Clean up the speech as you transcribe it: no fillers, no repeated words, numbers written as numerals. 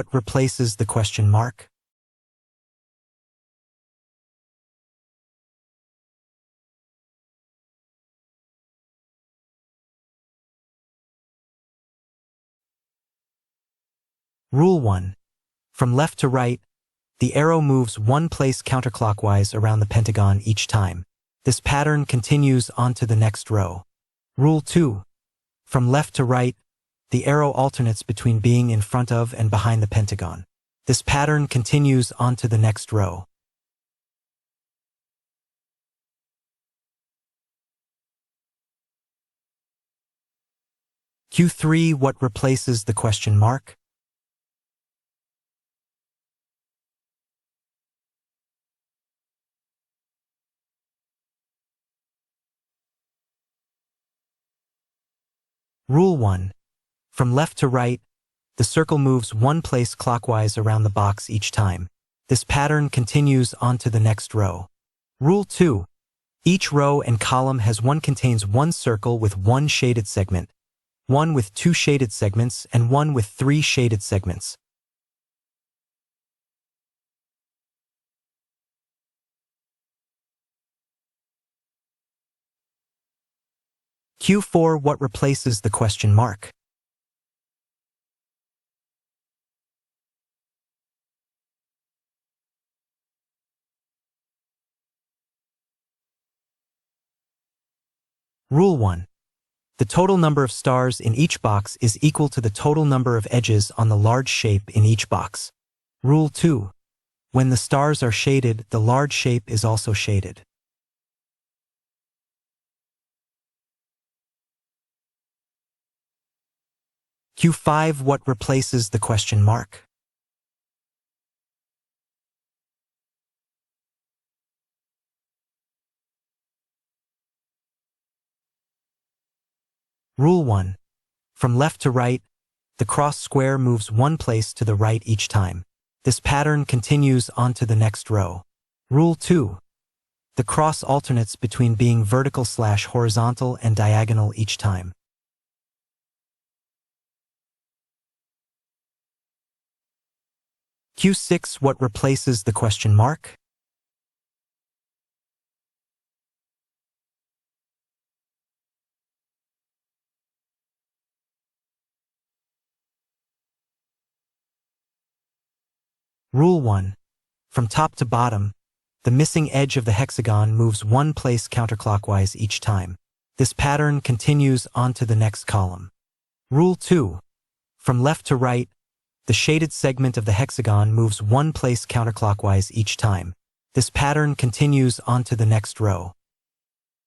What replaces the question mark? Rule 1. From left to right, the arrow moves one place counterclockwise around the pentagon each time. This pattern continues onto the next row. Rule 2. From left to right, the arrow alternates between being in front of and behind the pentagon. This pattern continues onto the next row. Q3. What replaces the question mark? Rule 1. From left to right, the circle moves one place clockwise around the box each time. This pattern continues onto the next row. Rule 2. Each row and column contains one circle with one shaded segment, one with two shaded segments, and one with three shaded segments. Q4. What replaces the question mark? Rule 1. The total number of stars in each box is equal to the total number of edges on the large shape in each box. Rule 2. When the stars are shaded, the large shape is also shaded. Q5. What replaces the question mark? Rule 1. From left to right, the cross square moves one place to the right each time. This pattern continues onto the next row. Rule 2. The cross alternates between being vertical/horizontal and diagonal each time. Q6. What replaces the question mark? Rule 1. From top to bottom, the missing edge of the hexagon moves one place counterclockwise each time. This pattern continues onto the next column. Rule 2. From left to right, the shaded segment of the hexagon moves one place counterclockwise each time. This pattern continues onto the next row.